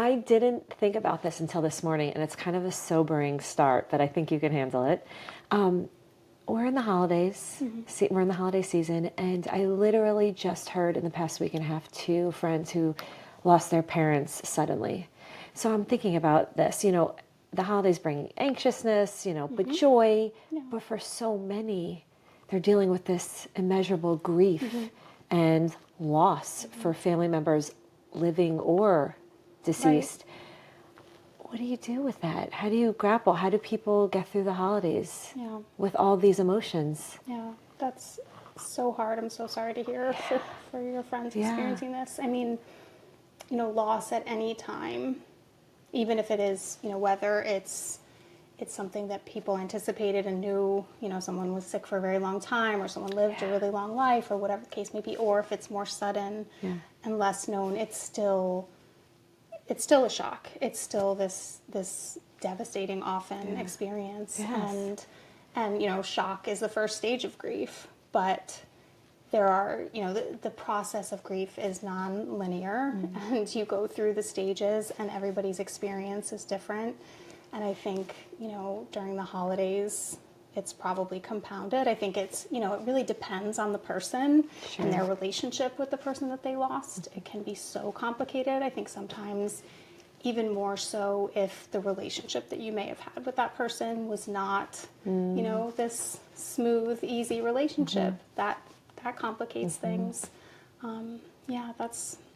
I didn't think about this until this morning, and it's kind of a sobering start, but I think you can handle it. We're in the holidays. We're in the holiday season, and I literally just heard in the past week and a half 2 friends who lost their parents suddenly. So I'm thinking about this. The holidays bring anxiousness, but joy. Yeah. But for so many, they're dealing with this immeasurable grief and loss for family members living or deceased. Right. What do you do with that? How do you grapple? How do people get through the holidays with all these emotions? Yeah, that's so hard. I'm so sorry to hear for your friends experiencing this. I mean, loss at any time, even if it is, whether it's something that people anticipated and knew, someone was sick for a very long time or someone lived a really long life or whatever the case may be, or if it's more sudden and less known, it's still a shock. It's still this devastating, often experience. Yes. And shock is the first stage of grief, but there are, the process of grief is non-linear, and you go through the stages, and everybody's experience is different. And I think, during the holidays, it's probably compounded. I think it's, it really depends on the person and their relationship with the person that they lost. It can be so complicated. I think sometimes even more so if the relationship that you may have had with that person was not, this smooth, easy relationship. That complicates things.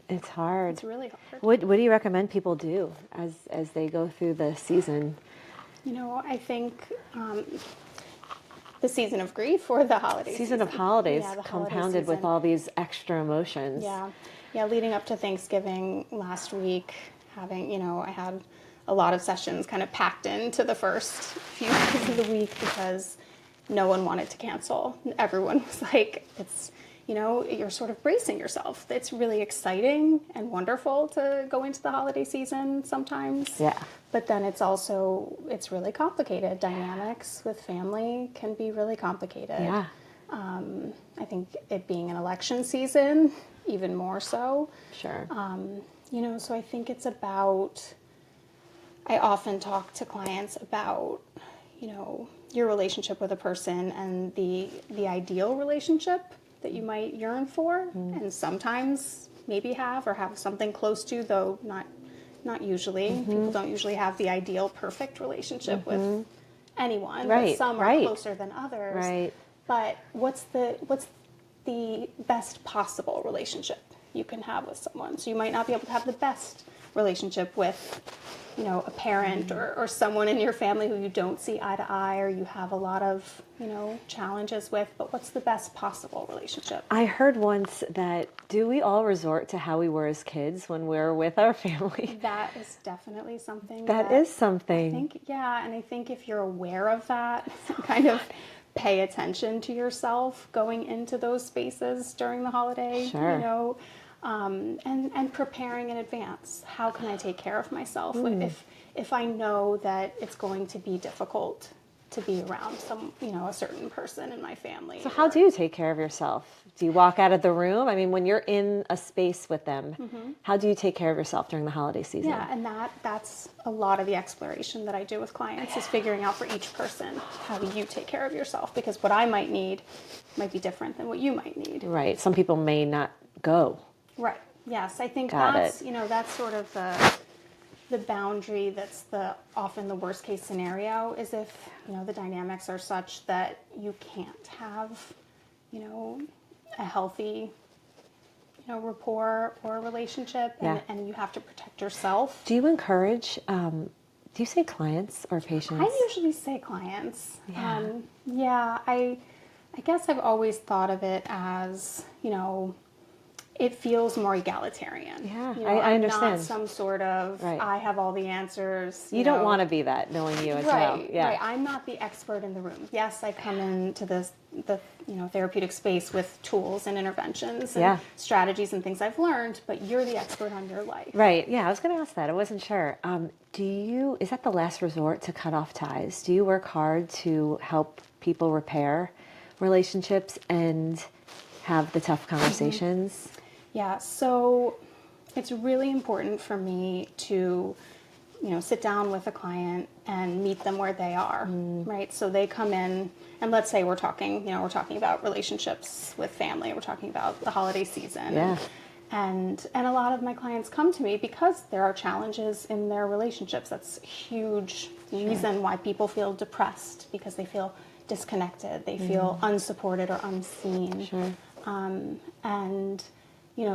It's hard. It's really hard. What do you recommend people do as they go through the season? I think the season of grief or the holiday season of holidays, the compounded with all these extra emotions. Yeah, leading up to Thanksgiving last week, having, I had a lot of sessions kind of packed into the first few days of the week because no one wanted to cancel. Everyone was like, it's, you're sort of bracing yourself. It's really exciting and wonderful to go into the holiday season sometimes. Yeah. But then it's really complicated. Dynamics with family can be really complicated. Yeah. I think it being an election season, even more so. Sure. So I think it's about, I often talk to clients about, your relationship with a person and the ideal relationship that you might yearn for, and sometimes maybe have something close to, though not usually. People don't usually have the ideal perfect relationship with anyone. Right. But some are closer than others. Right. But what's the best possible relationship you can have with someone? So you might not be able to have the best relationship with, a parent or someone in your family who you don't see eye to eye or you have a lot of, challenges with, but what's the best possible relationship? I heard once that, do we all resort to how we were as kids when we're with our family? That is definitely something. That is something. I think, and I think if you're aware of that, kind of pay attention to yourself going into those spaces during the holiday, Sure. And preparing in advance. How can I take care of myself if I know that it's going to be difficult to be around a certain person in my family? So how do you take care of yourself? Do you walk out of the room? I mean, when you're in a space with them, how do you take care of yourself during the holiday season? Yeah, and that's a lot of the exploration that I do with clients is figuring out for each person, how do you take care of yourself? Because what I might need might be different than what you might need. Right. Some people may not go. Right. Yes, I think that's sort of the boundary that's often the worst case scenario is if, the dynamics are such that you can't have, a healthy, rapport or relationship and you have to protect yourself. Do you encourage, do you say clients or patients? I usually say clients. I guess I've always thought of it as, it feels more egalitarian. Yeah, I understand. Not some sort of, I have all the answers. You don't want to be that, knowing you as well. Yeah. Right. I'm not the expert in the room. Yes, I come into the therapeutic space with tools and interventions and strategies and things I've learned, but you're the expert on your life. Right. Yeah, I was going to ask that. I wasn't sure. Is that the last resort to cut off ties? Do you work hard to help people repair relationships and have the tough conversations? Yeah, so it's really important for me to, sit down with a client and meet them where they are, right? So they come in, and let's say we're talking about relationships with family. We're talking about the holiday season. Yeah. And a lot of my clients come to me because there are challenges in their relationships. That's a huge reason why people feel depressed, because they feel disconnected. They feel unsupported or unseen. Sure. And,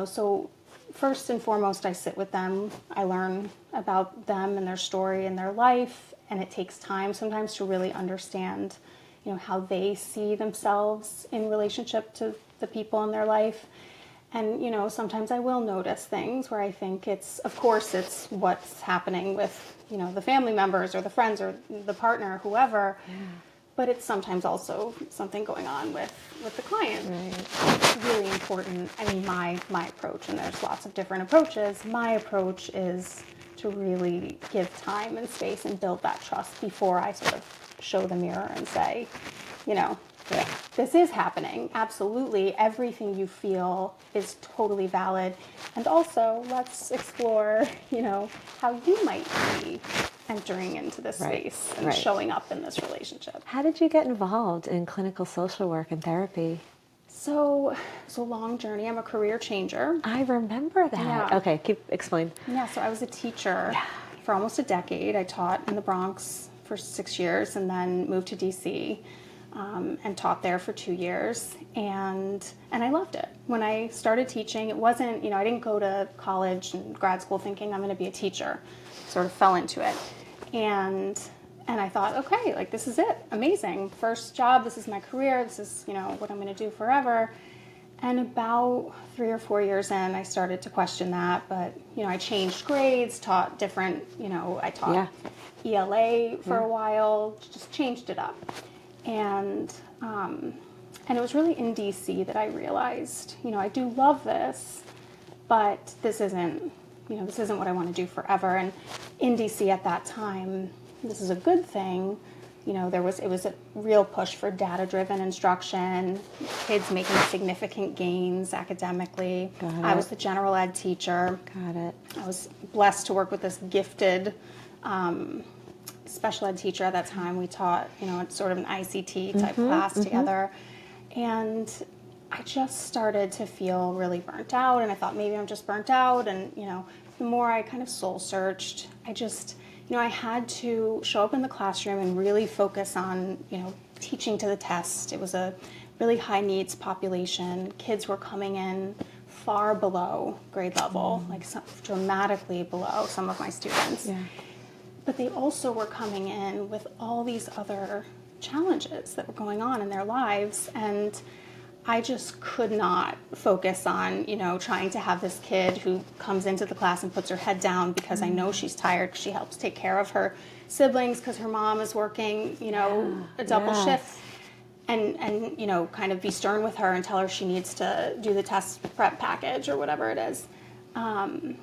so first and foremost, I sit with them. I learn about them and their story and their life. And it takes time sometimes to really understand, how they see themselves in relationship to the people in their life. And, sometimes I will notice things where I think it's what's happening with, the family members or the friends or the partner, whoever. Yeah. But it's sometimes also something going on with the client. Right. It's really important. I mean, my approach, and there's lots of different approaches, my approach is to really give time and space and build that trust before I sort of show the mirror and say, this is happening. Absolutely. Everything you feel is totally valid. And also, let's explore, how you might be entering into this space and showing up in this relationship. How did you get involved in clinical social work and therapy? So it's a long journey. I'm a career changer. I remember that. Yeah. Okay, explain. Yeah, so I was a teacher for almost a decade. I taught in the Bronx for 6 years and then moved to DC. And taught there for 2 years, and I loved it. When I started teaching, it wasn't, I didn't go to college and grad school thinking I'm going to be a teacher. Sort of fell into it, and I thought, okay, like this is it, amazing, first job, this is my career, this is what I'm going to do forever. And about 3 or 4 years in, I started to question that, but I changed grades, taught different, I taught ELA for a while, just changed it up. And it was really in DC that I realized, I do love this, but this isn't what I want to do forever. And in DC at that time, this is a good thing. It was a real push for data-driven instruction, kids making significant gains academically. I was the general ed teacher. Got it. I was blessed to work with this gifted special ed teacher at that time. We taught, sort of an ICT type class together. And I just started to feel really burnt out. And I thought maybe I'm just burnt out. And, the more I kind of soul searched, I just, I had to show up in the classroom and really focus on, teaching to the test. It was a really high needs population. Kids were coming in far below grade level, like dramatically below some of my students. Yeah. But they also were coming in with all these other challenges that were going on in their lives. And I just could not focus on, trying to have this kid who comes into the class and puts her head down because I know she's tired because she helps take care of her siblings because her mom is working, a double shift. And kind of be stern with her and tell her she needs to do the test prep package or whatever it is. And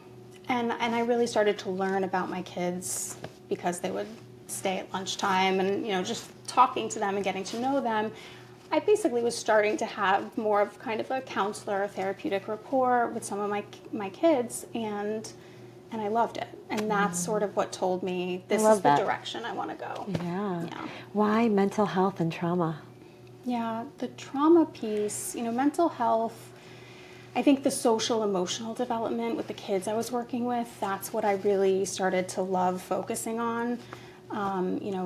I really started to learn about my kids because they would stay at lunchtime and, just talking to them and getting to know them. I basically was starting to have more of kind of a counselor, a therapeutic rapport with some of my kids, and I loved it. And that's sort of what told me this is the direction I want to go. Yeah. Why mental health and trauma? Yeah, the trauma piece, mental health, I think the social emotional development with the kids I was working with, that's what I really started to love focusing on.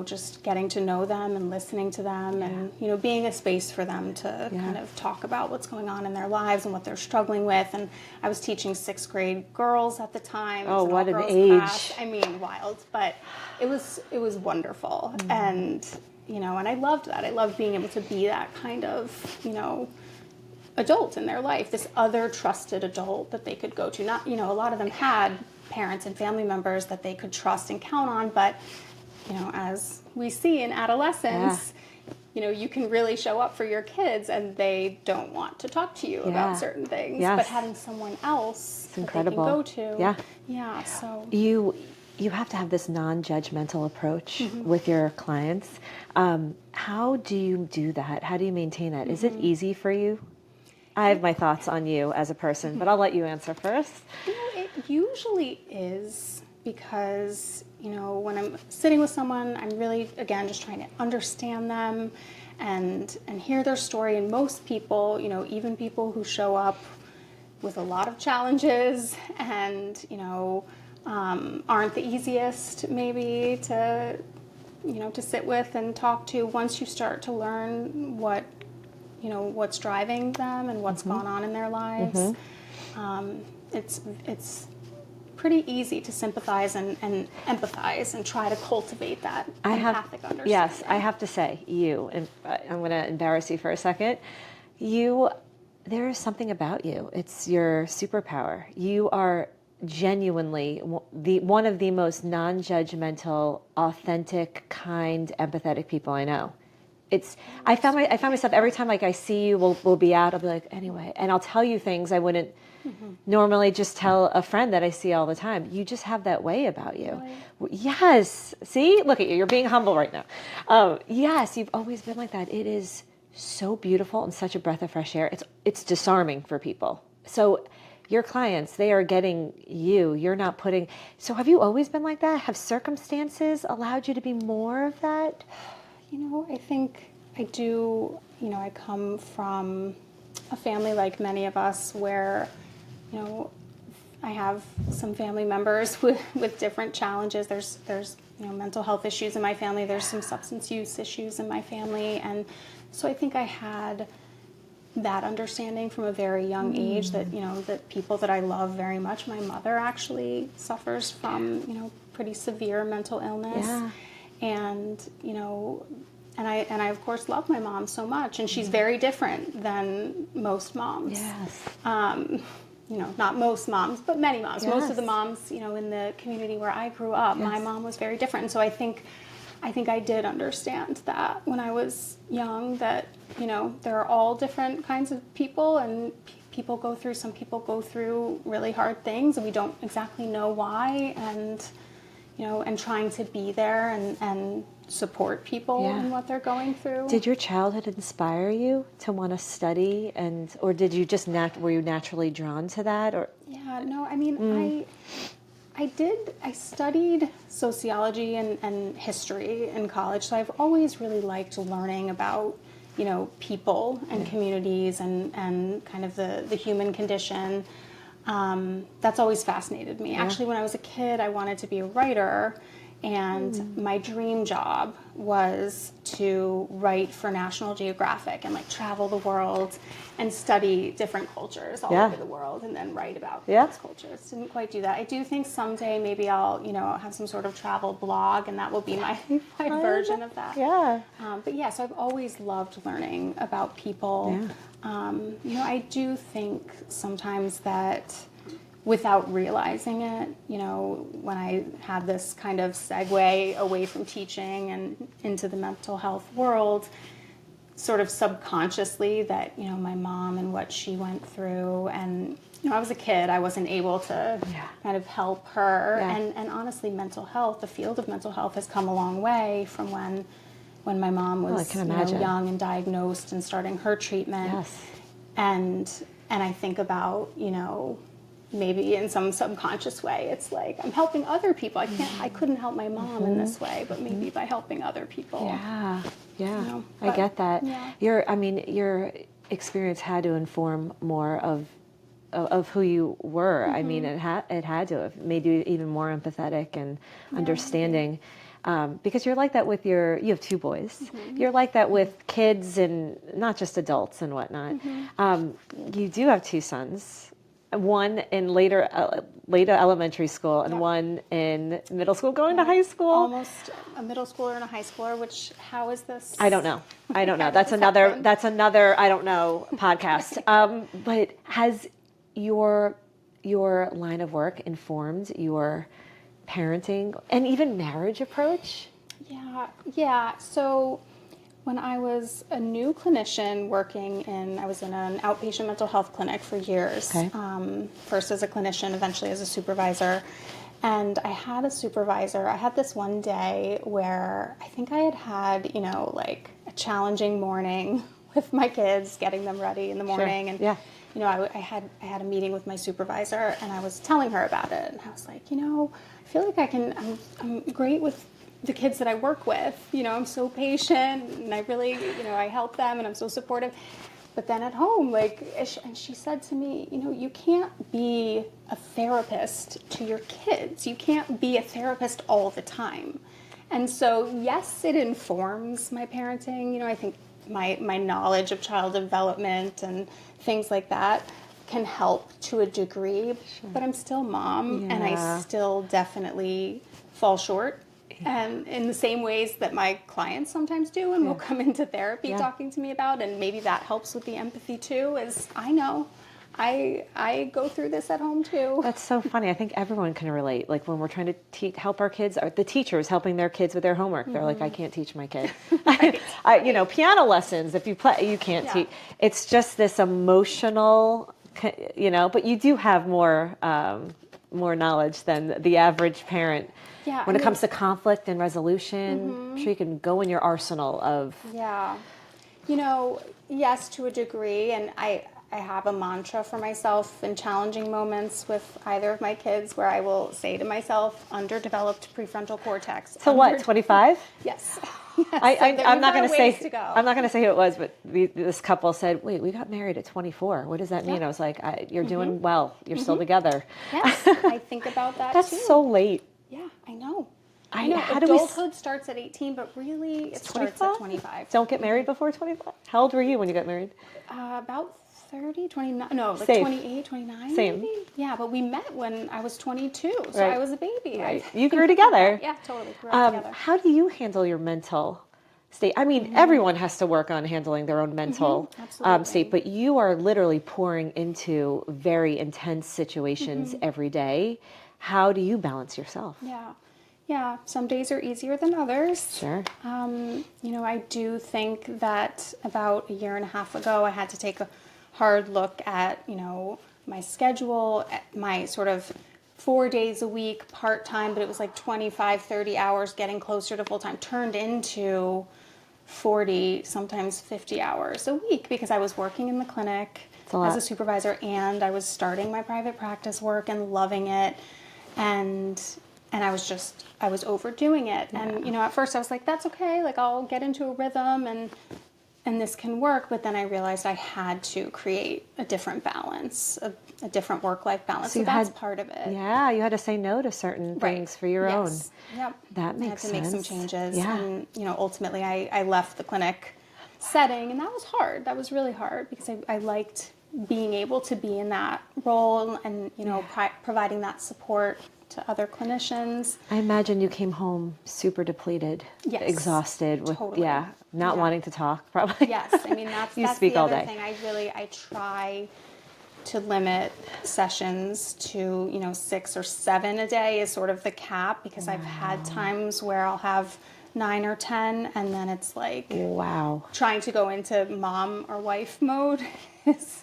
Just getting to know them and listening to them and, being a space for them to kind of talk about what's going on in their lives and what they're struggling with. And I was teaching 6th grade girls at the time. Oh, what an age. Class. I mean, wild, but it was wonderful. And, and I loved that. I loved being able to be that kind of, adult in their life, this other trusted adult that they could go to. Not, a lot of them had parents and family members that they could trust and count on, but as we see in adolescence, you can really show up for your kids and they don't want to talk to you about certain things. But having someone else that they can go to. So you have to have this non-judgmental approach with your clients. How do you do that? How do you maintain that? Is it easy for you? I have my thoughts on you as a person, but I'll let you answer first. usually is, because, when I'm sitting with someone, I'm really, again, just trying to understand them and hear their story. And most people, even people who show up with a lot of challenges and, aren't the easiest maybe to sit with and talk to, once you start to learn what's driving them and what's gone on in their lives, it's pretty easy to sympathize and empathize and try to cultivate that empathic understanding. Yes, I have to say, and I'm going to embarrass you for a second. There is something about you. It's your superpower. You are genuinely one of the most non-judgmental, authentic, kind, empathetic people I know. I found myself every time, like, I see you, we'll be out, I'll be like, anyway, and I'll tell you things I wouldn't normally just tell a friend that I see all the time. You just have that way about you. Really? Yes. See, look at you. You're being humble right now. Yes, you've always been like that. It is so beautiful and such a breath of fresh air. It's disarming for people. So your clients, they are getting you. You're not putting. So have you always been like that? Have circumstances allowed you to be more of that? I think I do. I come from a family, like many of us, where I have some family members with different challenges. There's mental health issues in my family. There's some substance use issues in my family. And so I think I had that understanding from a very young age that, that people that I love very much, my mother actually suffers from, pretty severe mental illness. Yeah. And, and I of course love my mom so much, and she's very different than most moms. Yes. Not most moms, but many moms. Yes. Most of the moms, in the community where I grew up, my mom was very different. And so I think I did understand that when I was young, that, there are all different kinds of people, and some people go through really hard things, and we don't exactly know why, and trying to be there and support people in what they're going through. Did your childhood inspire you to want to study, or did you just were you naturally drawn to that? Or yeah, no, I mean, I studied sociology and history in college, so I've always really liked learning about people and communities and kind of the human condition. That's always fascinated me. Actually, when I was a kid, I wanted to be a writer, and my dream job was to write for National Geographic and travel the world and study different cultures all over the world and then write about those cultures. Didn't quite do that. I do think someday maybe I'll have some sort of travel blog, and that will be my version of that. Yeah. But yeah, so I've always loved learning about people. Yeah. I do think sometimes that without realizing it, when I had this kind of segue away from teaching and into the mental health world, sort of subconsciously, that, my mom and what she went through, and, I was a kid, I wasn't able to kind of help her. Yeah. And honestly, the field of mental health has come a long way from when my mom was young and diagnosed and starting her treatment. Yes. And I think about, maybe in some subconscious way, it's like I'm helping other people. I couldn't help my mom in this way, but maybe by helping other people. Yeah. I get that. Yeah. Your experience had to inform more of who you were. I mean, it had to have made you even more empathetic and understanding. Because you're like that with you have two boys. You're like that with kids and not just adults and whatnot. You do have two sons. One in later elementary school and one in middle school, going to high school. Almost a middle schooler and a high schooler. How is this? I don't know. That's another I don't know podcast. But has your line of work informed your parenting and even marriage approach? Yeah. So when I was a new clinician I was in an outpatient mental health clinic for years. Okay. First as a clinician, eventually as a supervisor. And I had a supervisor. I had this one day where I think I had a challenging morning with my kids, getting them ready in the morning. Sure. I had a meeting with my supervisor, and I was telling her about it, and I was like, I feel like I'm great with the kids that I work with. I'm so patient, and I really, I help them, and I'm so supportive. But then at home, and she said to me, you can't be a therapist to your kids. You can't be a therapist all the time. And so, yes, it informs my parenting. I think my knowledge of child development and things like that can help to a degree, but I'm still mom, and I still definitely fall short. And in the same ways that my clients sometimes do and will come into therapy talking to me about, and maybe that helps with the empathy too, is I know I go through this at home too. That's so funny. I think everyone can relate. Like when we're trying to help our kids, or the teachers helping their kids with their homework, they're like, I can't teach my kid. Piano lessons, if you play, you can't teach. It's just this emotional, but you do have more knowledge than the average parent. Yeah, when it comes to conflict and resolution, I'm sure you can go in your arsenal of. Yeah. Yes, to a degree. And I have a mantra for myself in challenging moments with either of my kids where I will say to myself, underdeveloped prefrontal cortex. So what, 25? Yes. I'm not going to say. To go. I'm not going to say who it was, but this couple said, "Wait, we got married at 24. What does that mean?" I was like, "You're doing well. You're still together." Yes, I think about that That's too. so late. Yeah, I know. How Adulthood starts at 18, but really it starts at 25. Don't get married before 25? How old were you when you got married? About 30, 29, no, like Safe. 28, 29 Same. maybe? Yeah, but we met when I was 22, so Right. I was a baby. Right. You grew together. Yeah, totally. Grew up together. How do you handle your mental state? I mean, everyone has to work on handling their own mental state, but you are literally pouring into very intense situations every day. How do you balance yourself? Yeah, some days are easier than others. Sure. I do think that about a year and a half ago, I had to take a hard look at, my schedule, at my sort of 4 days a week, part-time, but it was like 25, 30 hours getting closer to full-time, turned into 40, sometimes 50 hours a week because I was working in the clinic as a supervisor, and I was starting my private practice work and loving it. And I was overdoing it. Yeah. And, at first I was like, that's okay. Like I'll get into a rhythm and this can work. But then I realized I had to create a different balance, a different work-life balance. So that's part of it. Yeah. You had to say no to certain things for your own. Yep. That makes sense. I had to make some changes. Yeah. And, ultimately I left the clinic setting, and that was hard. That was really hard because I liked being able to be in that role and, providing that support to other clinicians. I imagine you came home super depleted, exhausted, with not wanting to talk, probably. Yes, I mean that's speak the all other day. thing. I try to limit sessions to 6 or 7 a day is sort of the cap, because I've had times where I'll have 9 or 10, and then it's like trying to go into mom or wife mode is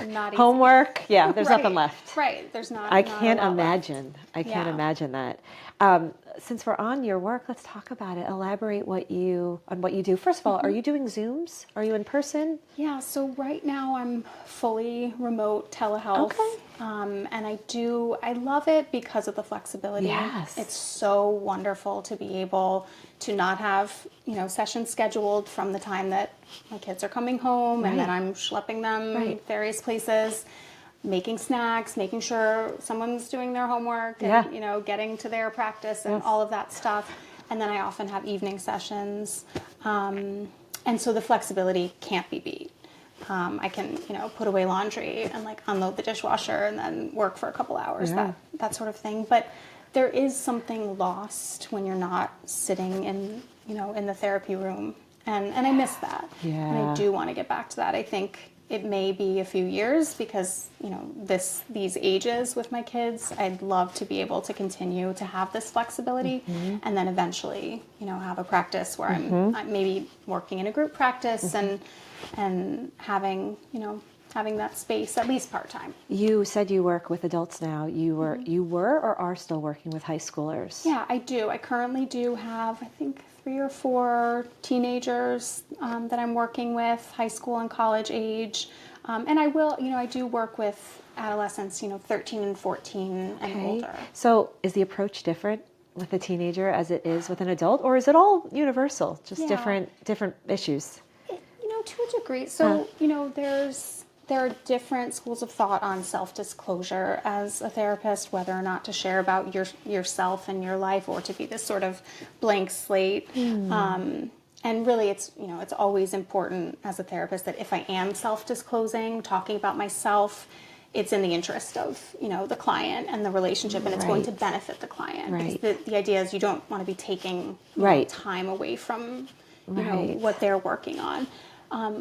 not easy. Homework, there's nothing left. Right, there's not. I can't imagine. I can't imagine that. Since we're on your work, let's talk about it. Elaborate on what you do. First of all, are you doing Zooms? Are you in person? Yeah. So right now I'm fully remote telehealth. Okay. And I love it because of the flexibility. Yes. It's so wonderful to be able to not have, sessions scheduled from the time that my kids are coming home and then I'm schlepping them various places, making snacks, making sure someone's doing their homework and, getting to their practice and all of that stuff. And then I often have evening sessions. And so the flexibility can't be beat. I can, put away laundry and unload the dishwasher and then work for a couple hours, that sort of thing. But there is something lost when you're not sitting in the therapy room. And I miss that. Yeah. And I do want to get back to that. I think it may be a few years because, these ages with my kids, I'd love to be able to continue to have this flexibility and then eventually, have a practice where I'm maybe working in a group practice and having that space, at least part-time. You said you work with adults now. You were or are still working with high schoolers? Yeah, I do. I currently do have, I think, 3 or 4 teenagers that I'm working with, high school and college age. And I do work with adolescents, 13 and 14 and older. So is the approach different with a teenager as it is with an adult, or is it all universal, just different issues? To a degree. So, there are different schools of thought on self-disclosure as a therapist, whether or not to share about yourself and your life, or to be this sort of blank slate. And really, it's always important as a therapist that if I am self-disclosing, talking about myself, it's in the interest of, the client and the relationship, and it's going to benefit the client. Right. Because the idea is you don't want to be taking time away from, what they're working on.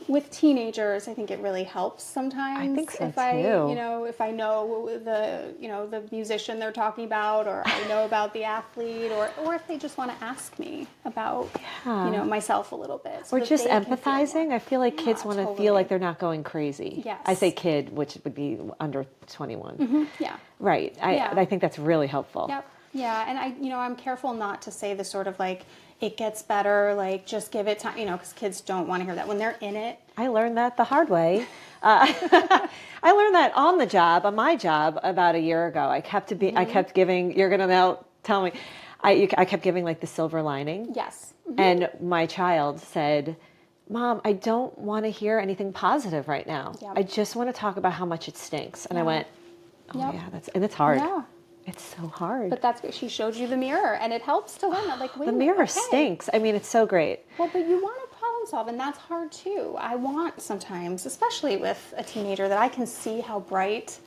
With teenagers, I think it really helps sometimes. I think so if too. If I know the musician they're talking about, or I know about the athlete, or if they just want to ask me about, myself a little bit. So or just empathizing. I feel like kids want to feel like they're not going crazy. Yes. I say kid, which would be under 21. Mm-hmm. Yeah. Right. I think that's really helpful. Yep. Yeah. And I'm careful not to say the sort of like, it gets better, like just give it time, because kids don't want to hear that when they're in it. I learned that the hard way. I learned that on the job, on my job, about a year ago. I kept giving. You're gonna now tell me. I kept giving like the silver lining. Yes. Mm-hmm. And my child said, "Mom, I don't want to hear anything positive right now. Yep. I just want to talk about how much it stinks." And I went, "Oh Yep. yeah, it's hard. Yeah. It's so hard." But that's she showed you the mirror, and it helps to learn that. Like, wait the a minute, mirror okay. stinks. I mean, it's so great. Well, but you want to problem solve, and that's hard too. I want sometimes, especially with a teenager, that I can see how bright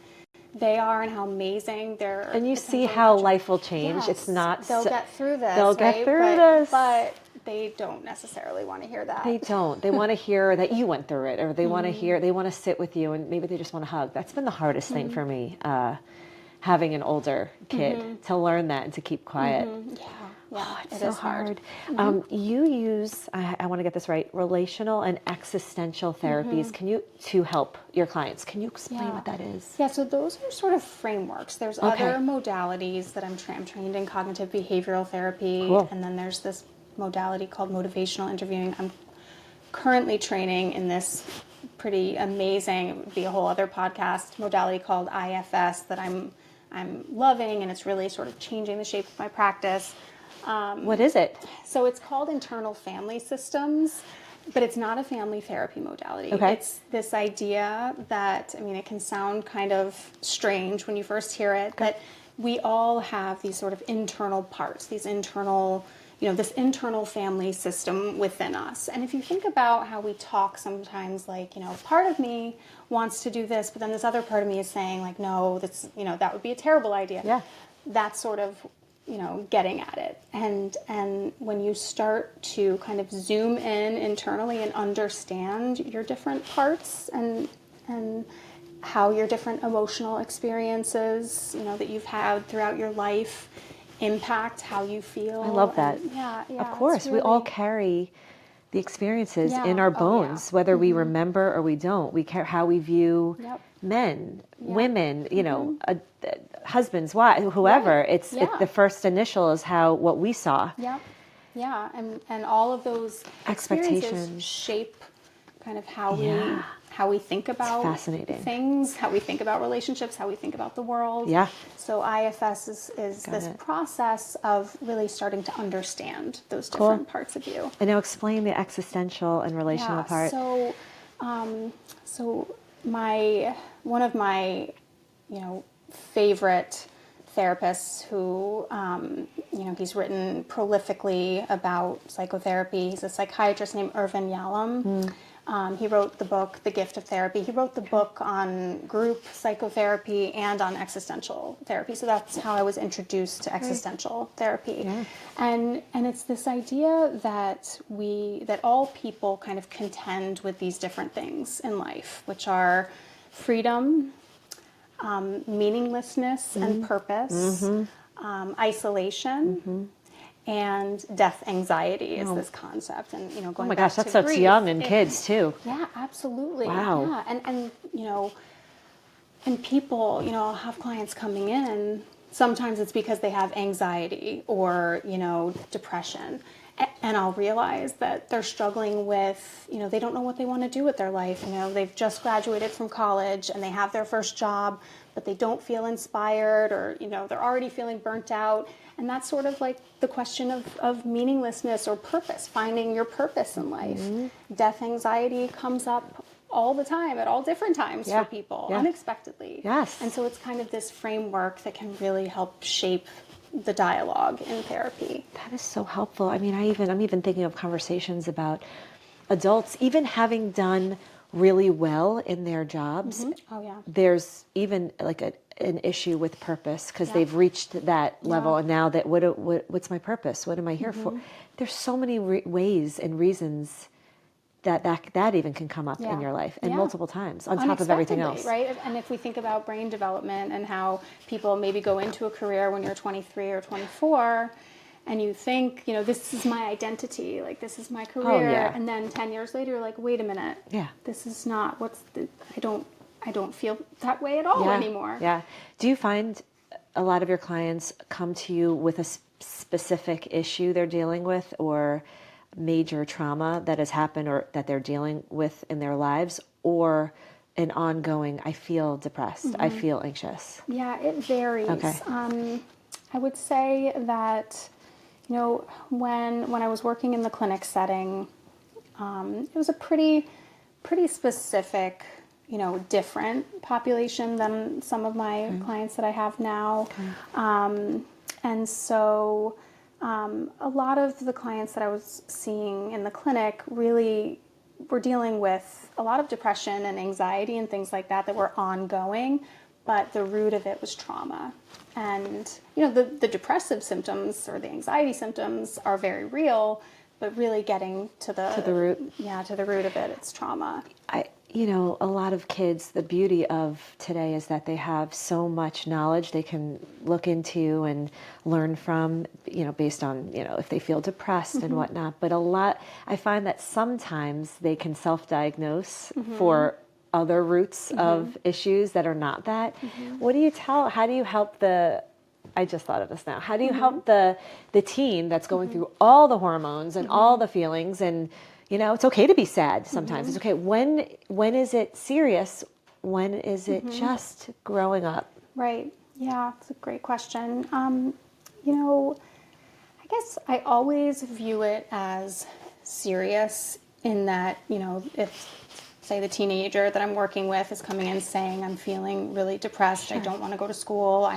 they are and how amazing they're. And you see how life will change. Yes, It's not. They'll get through this. They'll get through this. But they don't necessarily want to hear that. They don't. They want to hear that you went through it, or they want to hear. They want to sit with you, and maybe they just want to hug. That's been the hardest thing for me. Having an older kid to learn that and to keep quiet. Yeah, it's so hard. You use, I want to get this right, relational and existential therapies. Can you, to help your clients? Can you explain what that is? Yeah, so those are sort of frameworks. There's other modalities that I'm trained in cognitive behavioral therapy, and then there's this modality called motivational interviewing. I'm currently training in this pretty amazing, it would be a whole other podcast, modality called IFS that I'm loving, and it's really sort of changing the shape of my practice. What is it? So it's called internal family systems, but it's not a family therapy modality. Okay. It's this idea that, it can sound kind of strange when you first hear it, but we all have these sort of internal parts, these internal, this internal family system within us. And if you think about how we talk sometimes, like, part of me wants to do this, but then this other part of me is saying, like, no, that's, that would be a terrible idea. Yeah. That's sort of, getting at it. And when you start to kind of zoom in internally and understand your different parts and how your different emotional experiences, that you've had throughout your life impact how you feel. I love that. Yeah. Of course, we all carry the experiences in our bones, whether we remember or we don't. We care how we view men, women, husbands, wives, whoever. It's the first initial is what we saw. Yeah, and all of those expectations shape kind of how we think about things, how we think about relationships, how we think about the world. Yeah. So IFS is this process of really starting to understand those different parts of you. And now explain the existential and relational part. So, one of my, favorite therapists who, he's written prolifically about psychotherapy. He's a psychiatrist named Irvin Yalom. He wrote the book, The Gift of Therapy. He wrote the book on group psychotherapy and on existential therapy. So that's how I was introduced to existential therapy. Yeah. And it's this idea that all people kind of contend with these different things in life, which are freedom, meaninglessness and purpose, isolation, and death anxiety is this concept. And, going oh my gosh, that starts young in kids too. Yeah, absolutely. Wow. Yeah. And people, I'll have clients coming in, sometimes it's because they have anxiety or, depression. And I'll realize that they're struggling with, they don't know what they want to do with their life. They've just graduated from college and they have their first job, but they don't feel inspired, or, they're already feeling burnt out. And that's sort of like the question of meaninglessness or purpose, finding your purpose in life. Death anxiety comes up all the time at all different times for people, unexpectedly. Yes. And so it's kind of this framework that can really help shape the dialogue in therapy. That is so helpful. I mean, I'm even thinking of conversations about adults, even having done really well in their jobs. Oh, yeah. There's even like an issue with purpose because they've reached that level, and now that what's my purpose? What am I here for? There's so many ways and reasons that even can come up in your life, and multiple times on top of everything else. Right? And if we think about brain development and how people maybe go into a career when you're 23 or 24, and you think, this is my identity, like this is my career, and then 10 years later, you're like, wait a minute, this is not I don't feel that way at all anymore. Yeah. Do you find a lot of your clients come to you with a specific issue they're dealing with, or major trauma that has happened or that they're dealing with in their lives, or an ongoing, I feel depressed, I feel anxious? Yeah, it varies. Okay. I would say that, when I was working in the clinic setting, it was a pretty specific, different population than some of my clients that I have now. And so a lot of the clients that I was seeing in the clinic really were dealing with a lot of depression and anxiety and things like that were ongoing, but the root of it was trauma. And, the depressive symptoms or the anxiety symptoms are very real, but really getting to the root. Yeah, to the root of it, it's trauma. A lot of kids, the beauty of today is that they have so much knowledge they can look into and learn from, based on, if they feel depressed and whatnot. But I find that sometimes they can self-diagnose for other roots of issues that are not that. What do you how do you help I just thought of this now. How do you help the teen that's going through all the hormones and all the feelings, and it's okay to be sad sometimes. It's okay. When is it serious? When is it just growing up? Right. Yeah, it's a great question. I guess I always view it as serious in that, if, say, the teenager that I'm working with is coming in saying, I'm feeling really depressed, I don't want to go to school,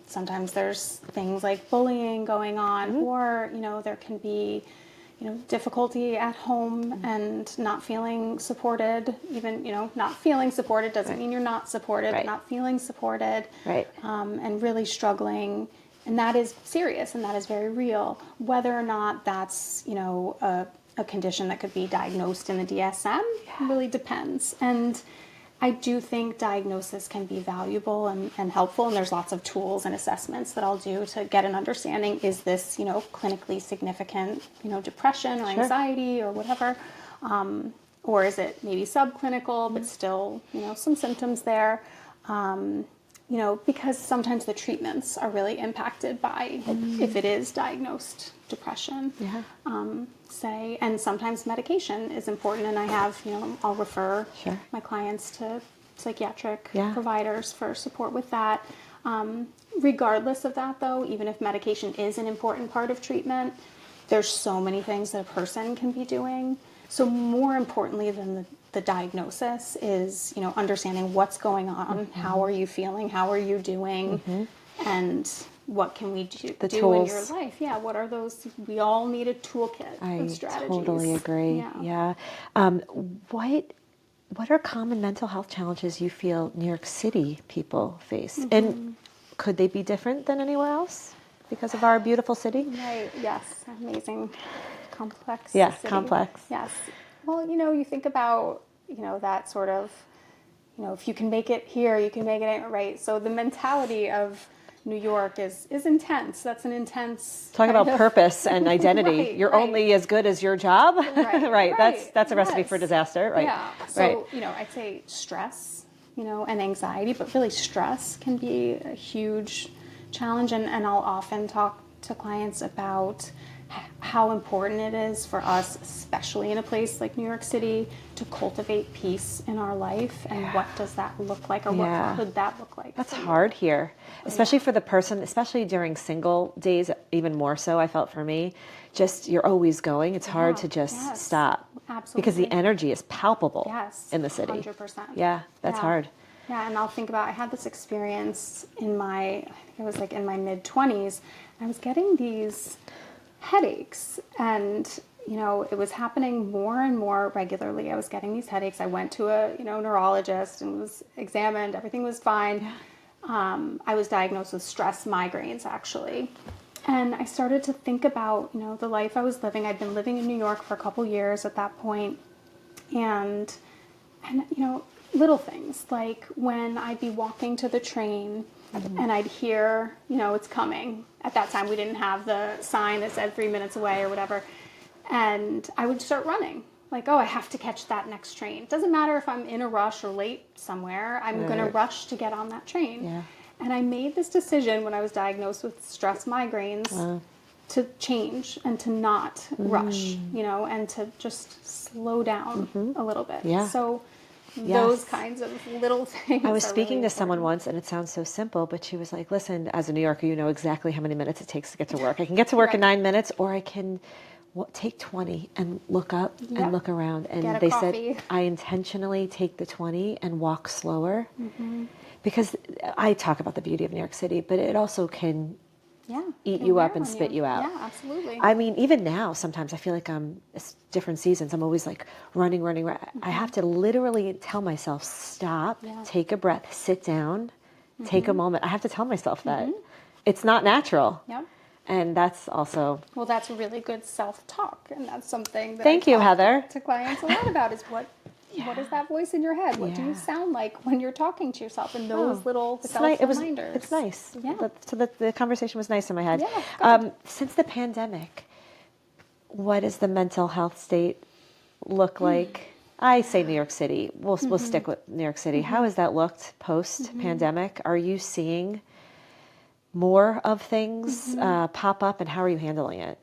sometimes there's things like bullying going on, or, there can be difficulty at home and not feeling supported. Even, not feeling supported doesn't mean you're not supported, but not feeling supported. Right. And really struggling. And that is serious, and that is very real. Whether or not that's, a condition that could be diagnosed in the DSM really depends. And I do think diagnosis can be valuable and helpful, and there's lots of tools and assessments that I'll do to get an understanding. Is this, clinically significant, depression or anxiety or whatever? Or is it maybe subclinical, but still, some symptoms there? Because sometimes the treatments are really impacted by if it is diagnosed depression. Yeah. And sometimes medication is important, and I have, I'll refer my clients to psychiatric providers for support with that. Regardless of that, though, even if medication is an important part of treatment, there's so many things that a person can be doing. So more importantly than the diagnosis is, understanding what's going on, how are you feeling, how are you doing, and what can we do in your life? Yeah, what are those? We all need a toolkit of strategies. I totally agree. Yeah. What are common mental health challenges you feel New York City people face? And could they be different than anywhere else because of our beautiful city? Right, yes. Amazing, complex city. Complex. Yes. Well, you think about, that sort of, if you can make it here, you can make it, right? So the mentality of New York is intense. That's an intense... Talk about purpose and identity. You're only as good as your job. Right. That's a recipe for disaster. Right. Yeah. So, I'd say stress, and anxiety, but really stress can be a huge challenge. And I'll often talk to clients about how important it is for us, especially in a place like New York City, to cultivate peace in our life. And what does that look like, or what could that look like? That's hard here, especially for the person, especially during single days, even more so, I felt for me. Just, you're always going. It's hard to just stop. Absolutely. Because the energy is palpable in the city. 100%. Yeah, that's hard. Yeah, and I'll think about, I had this experience in my, I think it was like in my mid-20s. I was getting these headaches, and it was happening more and more regularly. I was getting these headaches. I went to a neurologist and was examined. Everything was fine. I was diagnosed with stress migraines, actually. And I started to think about the life I was living. I'd been living in New York for a couple years at that point, and little things like when I'd be walking to the train and I'd hear, it's coming. At that time, we didn't have the sign that said 3 minutes away or whatever. And I would start running. Like, oh, I have to catch that next train. It doesn't matter if I'm in a rush or late somewhere. I'm going to rush to get on that train. Yeah. And I made this decision when I was diagnosed with stress migraines to change and to not rush, and to just slow down a little bit. Yeah. So those kinds of little things. I was speaking really to someone once, and it sounds so simple, but she was like, listen, as a New Yorker, you know exactly how many minutes it takes to get to work. I can get to work in 9 minutes, or I can take 20 and look up and look around. And they said, I intentionally take the 20 and walk slower because I talk about the beauty of New York City, but it also can eat you up and spit you out. Yeah, absolutely. I mean, even now, sometimes I feel like it's different seasons. I'm always like running. I have to literally tell myself, stop, take a breath, sit down, take a moment. I have to tell myself that. It's not natural. Yep. And that's also... Well, that's really good self-talk. And that's something that Thank you, Heather. To clients a lot about is what is that voice in your head? What do you sound like when you're talking to yourself? And those little self-reminders. It's nice. Yeah. So the conversation was nice in my head. Yeah, since the pandemic, what does the mental health state look like? I say New York City. We'll stick with New York City. How has that looked post-pandemic? Are you seeing more of things pop up, and how are you handling it?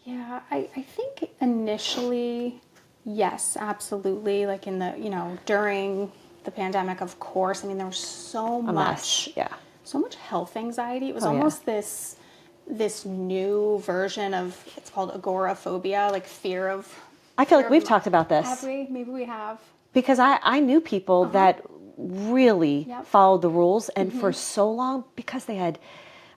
Yeah, I think initially, yes, absolutely. Like in the, during the pandemic, of course, I mean, there was so much health anxiety. It was almost this new version of, it's called agoraphobia, like fear of... I feel like we've talked about this. Have we? Maybe we have. Because I knew people that really followed the rules, and for so long, because they had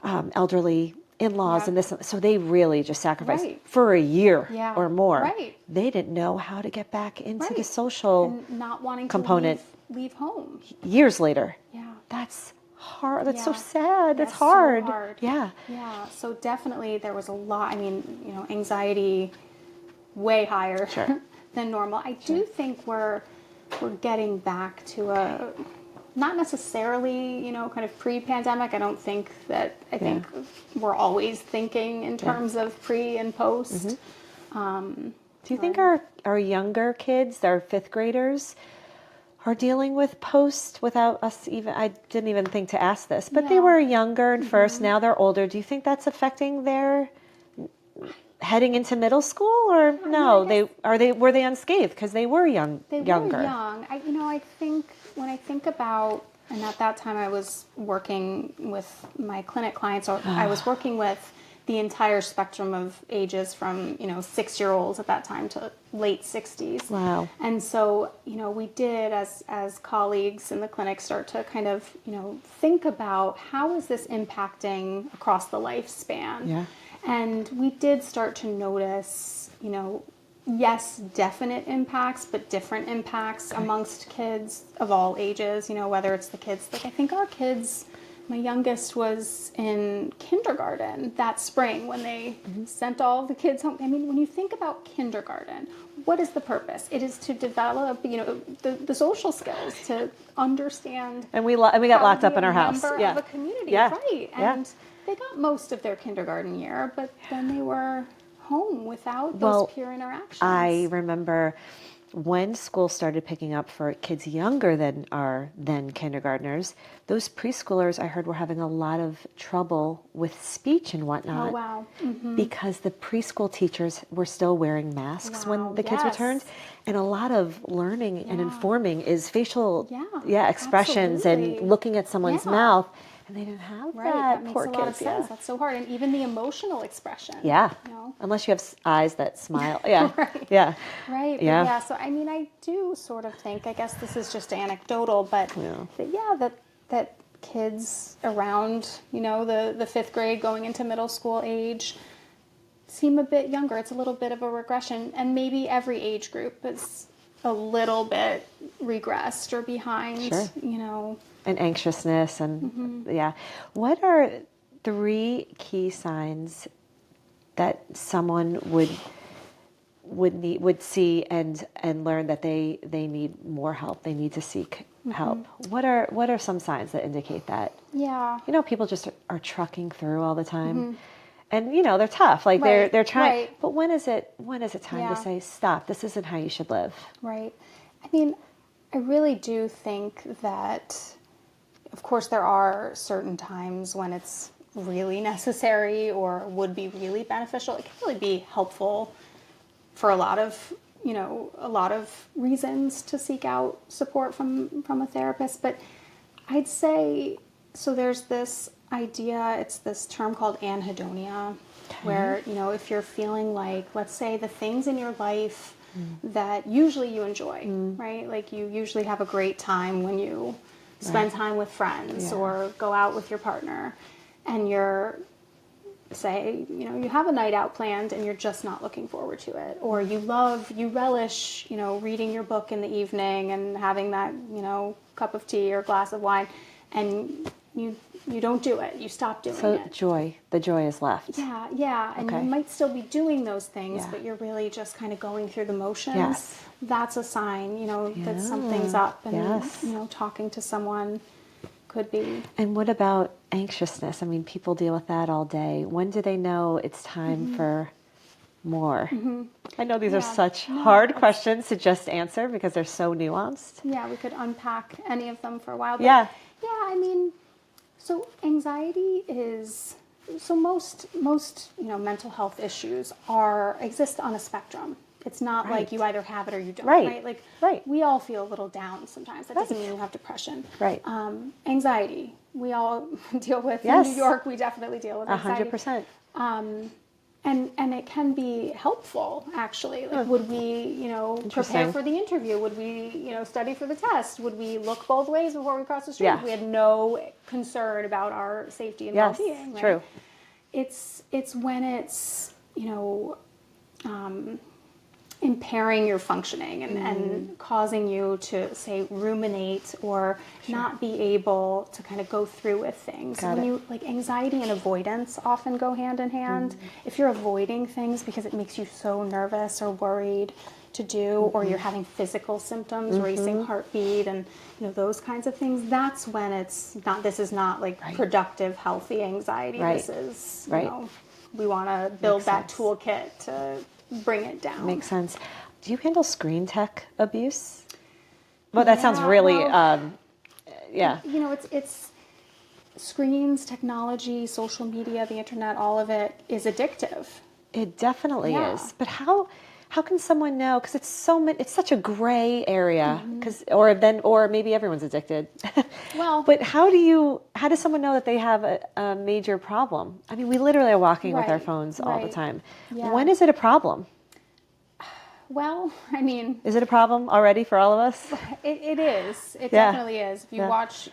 elderly in-laws and this, so they really just sacrificed for a year or more. Right. They didn't know how to get back into the social and not wanting component. To leave home. Years later. Yeah. That's hard. That's so sad. That's hard. So hard. Yeah. Yeah. So definitely there was a lot. I mean, anxiety way higher than normal. I do think we're getting back to a, not necessarily, kind of pre-pandemic. I think we're always thinking in terms of pre and post. Do you think our younger kids, our fifth graders, are dealing with post without us even, I didn't even think to ask this, but they were younger at first, now they're older. Do you think that's affecting their heading into middle school, or no? Were they unscathed because they were younger? They were young. I think when I think about, and at that time I was working with my clinic clients, so I was working with the entire spectrum of ages from 6-year-olds at that time to late 60s. Wow. And so we did as colleagues in the clinic start to kind of think about how is this impacting across the lifespan. Yeah. And we did start to notice, yes, definite impacts, but different impacts amongst kids of all ages, whether it's the kids, like I think our kids, my youngest was in kindergarten that spring when they sent all the kids home. I mean, when you think about kindergarten, what is the purpose? It is to develop, the social skills, to understand. And we got locked up in our house. Member of a community, right? And they got most of their kindergarten year, but then they were home without those peer interactions. I remember when school started picking up for kids younger than our then kindergartners, those preschoolers I heard were having a lot of trouble with speech and whatnot. Oh, wow. Because the preschool teachers were still wearing masks Wow, when the kids returned. yes. And a lot of learning and informing is facial expressions absolutely. and looking at someone's Yeah. mouth. And they didn't have Right, that. that makes Poor a lot kids, of sense. That's so hard. And even the emotional expression. Yeah. You know? Unless you have eyes that smile. Yeah. Right. Yeah. Right. But Yeah. yeah. So I mean, I do sort of think. I guess this is just anecdotal, but that kids around the fifth grade going into middle school age seem a bit younger. It's a little bit of a regression, and maybe every age group is a little bit regressed or behind. Sure. You know. And anxiousness and What are 3 key signs that someone would see and learn that they need more help, they need to seek help? What are some signs that indicate that? Yeah. People just are trucking through all the time. And they're tough, like Right, they're trying, right. but when is it time to Yeah. say stop, this isn't how you should live? Right. I mean, I really do think that, of course, there are certain times when it's really necessary or would be really beneficial. It can really be helpful for a lot of reasons to seek out support from a therapist. But I'd say, so there's this idea, it's this term called anhedonia, where, if you're feeling like, let's say, the things in your life that usually you enjoy, right? Like you usually have a great time when you spend time with friends or go out with your partner, and you're, say, you have a night out planned and you're just not looking forward to it, or you relish, reading your book in the evening and having that, cup of tea or glass of wine, and you don't do it. You stop doing it. So the joy is left. Yeah. And you might still be doing those things, but you're really just kind of going through the motions. Yes. That's a sign, that something's up, and, Yes. talking to someone could be. And what about anxiousness? I mean, people deal with that all day. When do they know it's time for more? I know these are such hard questions to just answer because they're so nuanced. Yeah, we could unpack any of them for a while. But Yeah. Yeah, I mean, so anxiety is, so most mental health issues exist on a spectrum. It's not like you either have it or you don't, right? Like, we all feel a little down sometimes. That doesn't mean you have depression. Right. Anxiety, we all deal with. Yes. In New York, we definitely deal with anxiety. 100%. And it can be helpful, actually. Like, would we, prepare for the interview? Would we, study for the test? Would we look both ways before we cross the street? Yeah. We had no concern about our safety and well-being. Right? True. It's when it's, impairing your functioning and causing you to, say, ruminate or not be able to kind of go through with things. Like, anxiety and avoidance often go hand in hand. If you're avoiding things because it makes you so nervous or worried to do, or you're having physical symptoms, racing heartbeat, and those kinds of things, that's when it's not. This is not like productive, healthy anxiety. This is we want to build that toolkit to bring it down. Makes sense. Do you handle screen tech abuse? Well, that sounds really, It's screens, technology, social media, the internet, all of it is addictive. It definitely is. But how can someone know? Because it's such a gray area. Or maybe everyone's addicted. Well, but how does someone know that they have a major problem? I mean, we literally are walking with our phones all the time. Yeah. When is it a problem? Well, I mean, is it a problem already for all of us? It is. It definitely is. If you watch,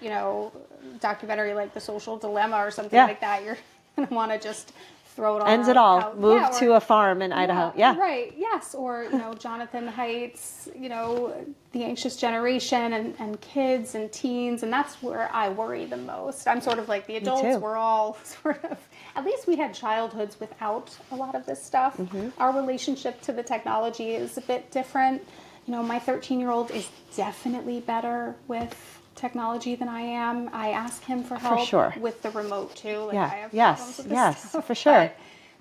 documentary like The Social Dilemma or something like that, you're going to want to just throw it all Ends it all. out. Move to a farm in Idaho. Yeah. Right. Yes. Or, Jonathan Haidt's, The Anxious Generation and kids and teens. And that's where I worry the most. I'm sort of like the adults. We're all sort of, at least we had childhoods without a lot of this stuff. Our relationship to the technology is a bit different. My 13-year-old is definitely better with technology than I am. I ask him for help with the remote too. Like, I have problems with this stuff, for sure.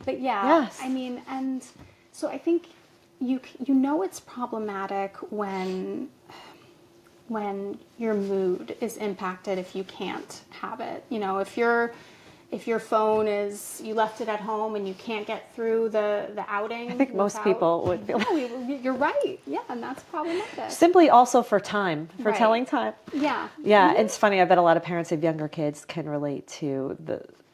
But I mean, and so I think you know it's problematic when your mood is impacted if you can't have it. You know, if your phone is, you left it at home and you can't get through the outing. I think most people would feel you're right. Yeah, and that's problematic. simply also for time, for Right. telling time. Yeah. Yeah, it's funny. I bet a lot of parents of younger kids can relate to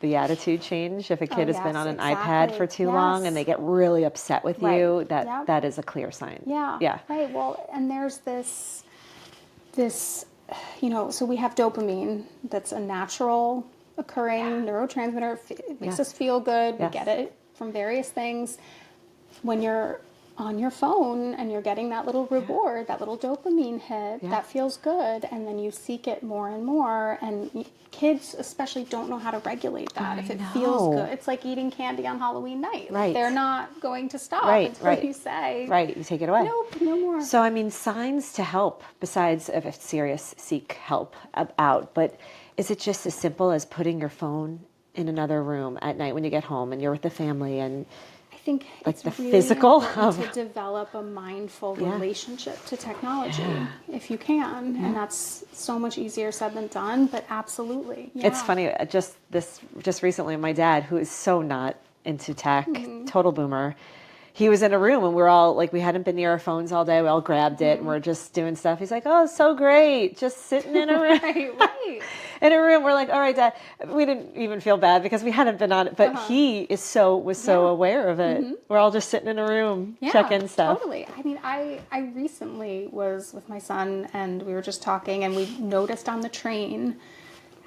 the attitude change. If a kid has been yes, on an iPad exactly. for too long and they get really upset with Right. you, that Yep. that is a clear sign. Yeah. Yeah. Right. Well, and there's this, you know, so we have dopamine that's a natural occurring neurotransmitter. It makes Yes. us feel good. We Yes. get it from various things. When you're on your phone and you're getting that little reward, that little dopamine hit, Yeah. that feels good, and then you seek it more and more. And kids especially don't know how to regulate that. I If it feels know. good, it's like eating candy on Halloween night. Like, Right. they're not going to stop Right, until right. you say, Right, you take it away. nope, no more. So, I mean, signs to help, besides if it's serious, seek help out. But is it just as simple as putting your phone in another room at night when you get home and you're with the family? And I think like it's the really physical important of- to develop a mindful Yeah. relationship to technology Yeah. if you can, and that's so much easier said than done. But absolutely, yeah. It's funny, just recently, my dad, who is so not into tech, Mm-hmm. total boomer, he was in a room and we're all like, we hadn't been near our phones all day. We all grabbed it and we're just doing stuff. He's like, "Oh, so great. Just sitting in a room." right. In a room. We're like, "All right, Dad." We didn't even feel bad because we hadn't been on it, but he was so Yeah. aware of it. We're all just sitting in a room, Yeah, checking stuff. Totally. I mean, I recently was with my son and we were just talking, and we noticed on the train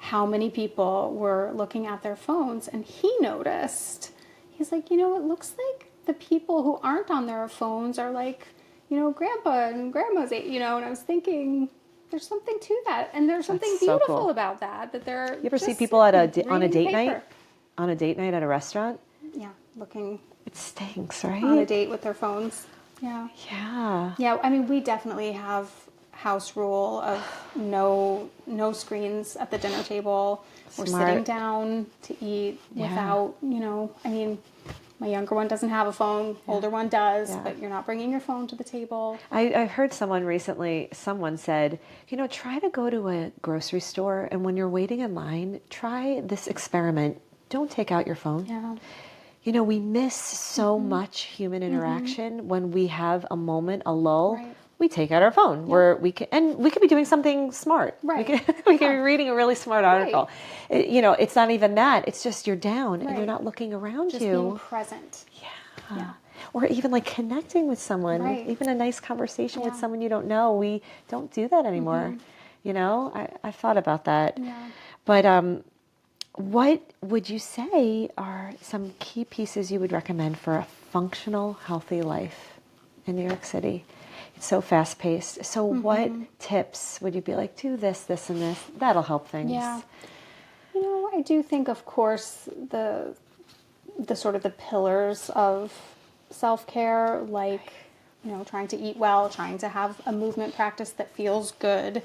how many people were looking at their phones, and he noticed. He's like, you know, it looks like the people who aren't on their phones are like, you know, grandpa and grandma's age, you know, and I was thinking there's something to that, and there's something That's so beautiful cool. about that they're You ever see just people on a date reading night? paper. On a date night at a restaurant? Yeah, looking It stinks, right? on a date with their phones. Yeah. Yeah. Yeah, I mean, we definitely have house rule of no screens at the dinner table. We're Smart. sitting down to eat Yeah. without, you know, I mean, my younger one doesn't have a phone, older one does, Yeah. but you're not bringing your phone to the table. I heard someone recently, someone said, you know, try to go to a grocery store and when you're waiting in line, try this experiment. Don't take out your phone. Yeah. You know, we miss so much human interaction when we have a moment, a lull. Right. We take out our phone where we could be doing something smart. Right. We could be reading a really smart article. You know, it's not even that. It's just you're down and Right. you're not looking around Just you. being present. Yeah. Or even like connecting with someone, Right. even a nice conversation with Yeah. someone you don't know. We don't do that anymore. You know, I thought about that. Yeah. But what would you say are some key pieces you would recommend for a functional, healthy life in New York City? It's so fast paced. So what tips would you be like, do this, this, and this? That'll help things. Yeah. You know, I do think, of course, the sort of the pillars of self-care, like, you know, trying to eat well, trying to have a movement practice that feels good.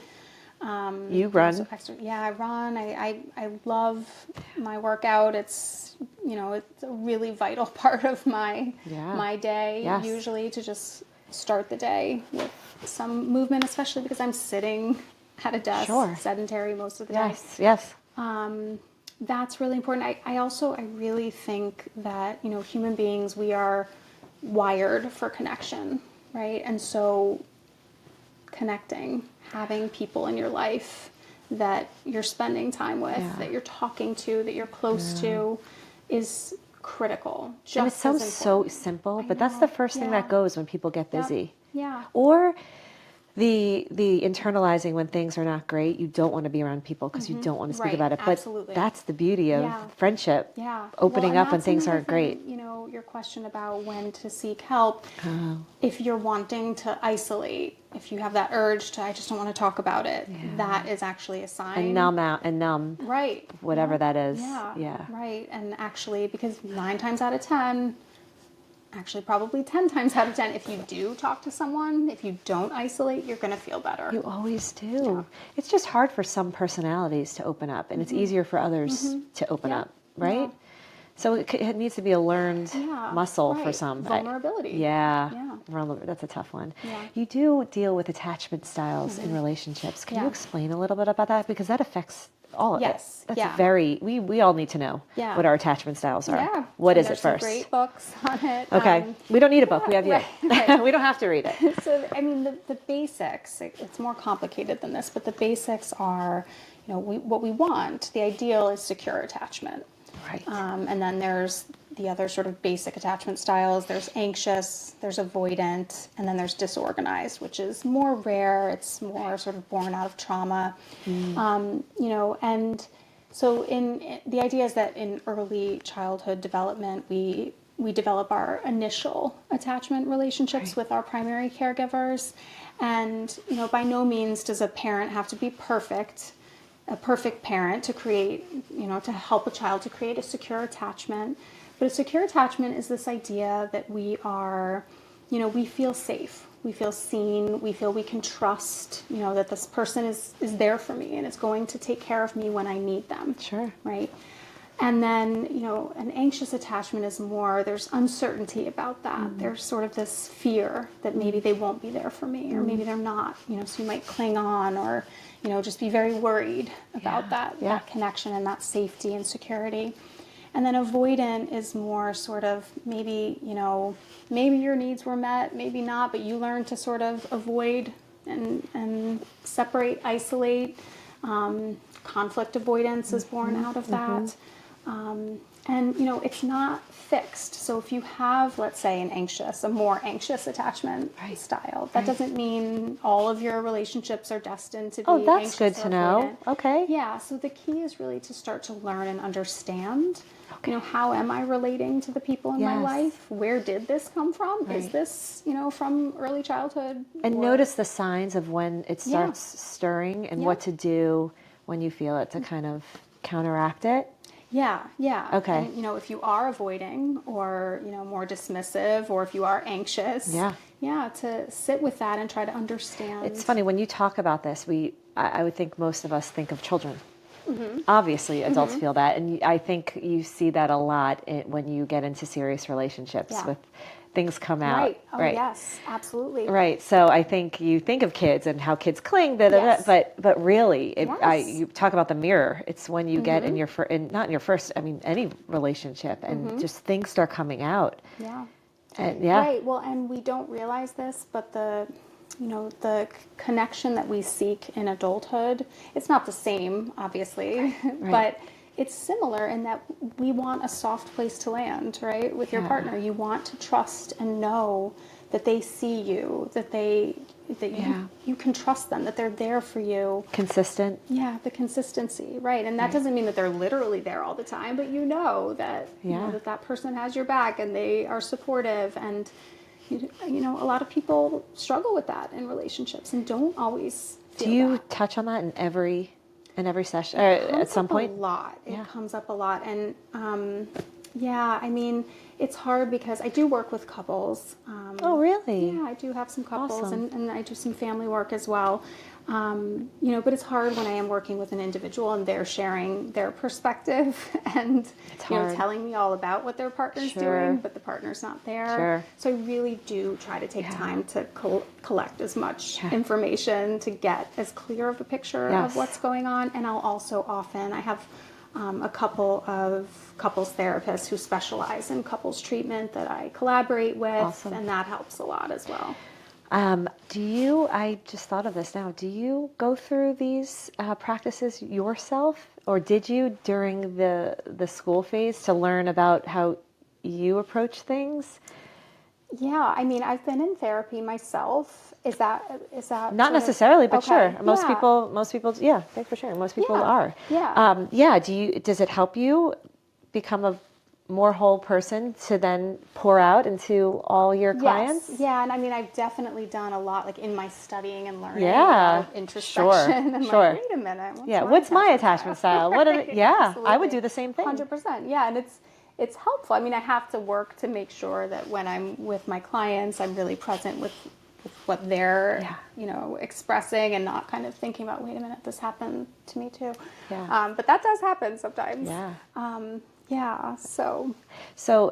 You run. Also yeah, I run. I love my workout. It's, you know, it's a really vital part of my day, Yes. usually, to just start the day with some movement, especially because I'm sitting at a desk, Sure. sedentary most of the day. Yes. That's really important. I really think that, you know, human beings, we are wired for connection, right? And so connecting, having people in your life that you're spending time with, that you're talking to, that you're close to, is critical. Just And it sounds as so important. simple, I but that's the know. first thing Yeah. that goes when people get Yep. busy. Yeah. Or the internalizing when things are not great, you don't want to be around people because you don't want to speak Right. about it. But Absolutely. that's the beauty of Yeah. friendship. Yeah. Opening Well, and up when that's things another aren't great. thing, you know, your question about when to seek help. If you're wanting to isolate, if you have that urge to, I just don't want to talk about it, that is actually a sign. And numb out and numb. Right. Whatever that is. Yeah. Yeah. Right. And actually, because 9 times out of 10, actually probably 10 times out of 10, if you do talk to someone, if you don't isolate, you're going to feel better. You always do. It's just hard for some personalities to open up, and it's easier for others to open Yeah. up, right? So it needs to be a learned muscle for right. some. Vulnerability. Yeah. Yeah. That's a tough one. Yeah. You do deal with attachment styles in relationships. Can you explain a little bit about that? Because that affects all of it. Yes. That's we all need to know what our attachment styles are. Yeah. What and is it there's some first? great books on it. Okay. We don't need a book. We have you. Right. We don't have to read it. So, I mean, the basics, it's more complicated than this, but the basics are, what we want. The ideal is secure attachment. Right. And then there's the other sort of basic attachment styles. There's anxious, there's avoidant, and then there's disorganized, which is more rare. It's more sort of born out of trauma. And so the idea is that in early childhood development, we develop our initial attachment relationships with our primary caregivers. And, by no means does a parent have to be a perfect parent to create, to help a child to create a secure attachment. But a secure attachment is this idea that we are, we feel safe, we feel seen, we feel we can trust, that this person is there for me and is going to take care of me when I need them. Sure. Right. And then, an anxious attachment is more, there's uncertainty about that. There's sort of this fear that maybe they won't be there for me, or maybe they're not, so you might cling on, or, just be very worried about that connection and that safety and security. And then avoidant is more sort of maybe your needs were met, maybe not, but you learn to sort of avoid and separate, isolate. Conflict avoidance is born out of that. And, it's not fixed. So if you have, let's say, a more anxious attachment style, that doesn't mean all of your relationships are destined to be anxious. Oh, that's good to know. Okay. Yeah. So the key is really to start to learn and understand, how am I relating to the people in my life? Where did this come from? Is this, from early childhood? And notice the signs of when it starts stirring and what to do when you feel it to kind of counteract it. Yeah. Okay. And, if you are avoiding or, more dismissive, or if you are anxious, to sit with that and try to understand. It's funny, when you talk about this, I would think most of us think of children. Obviously, adults feel that. And I think you see that a lot when you get into serious relationships with things come out. Right. Oh, yes, absolutely. Right. So I think you think of kids and how kids cling, but really, you talk about the mirror. It's when you get in not in your first, any relationship, and just things start coming out. Yeah. And Right. Well, and we don't realize this, but the connection that we seek in adulthood, it's not the same, obviously, but it's similar in that we want a soft place to land, right? With your partner, you want to trust and know that they see you, that you can trust them, that they're there for you. Consistent. Yeah, the consistency, right? And that doesn't mean that they're literally there all the time, but that that person has your back and they are supportive. And a lot of people struggle with that in relationships and don't always feel Do you that. touch on that in every session, or at some point? A lot. It comes up a lot. And it's hard because I do work with couples. Oh, really? Yeah, I do have some couples. Awesome. And I do some family work as well. But it's hard when I am working with an individual and they're sharing their perspective and telling me all about what their partner's doing, but the partner's not there. Sure. So I really do try to take time to collect as much information to get as clear of a picture of what's going on. And I'll also I have a couple of couples therapists who specialize in couples treatment that I collaborate with, and that helps a lot as well. I just thought of this now, do you go through these practices yourself, or did you during the school phase to learn about how you approach things? Yeah, I've been in therapy myself. Is that not necessarily, but sure. Most Yeah. people, yeah, for sure. Most people are. Yeah. Does it help you become a more whole person to then pour out into all your clients? Yes. Yeah, and I've definitely done a lot, like in my studying and learning, Yeah. a lot of introspection, and Sure. like, wait a minute, what's my attachment style? What? I would Absolutely. do the same thing. 100%. Yeah, and it's helpful. I have to work to make sure that when I'm with my clients, I'm really present with what they're, expressing, and not kind of thinking about, wait a minute, this happened to me too. Yeah. But that does happen sometimes. Yeah. Yeah. So So